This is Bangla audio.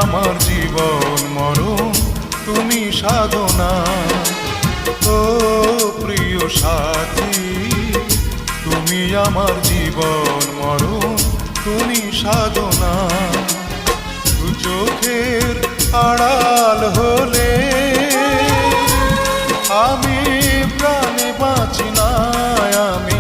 আমার জীবন মরণ, তুমি সাধনা। ও প্রিয় সাথী, তুমি আমার জীবন মরণ, তুমি সাধনা। দু চোখের আড়াল হলে আমি প্রাণে বাঁচি না, আমি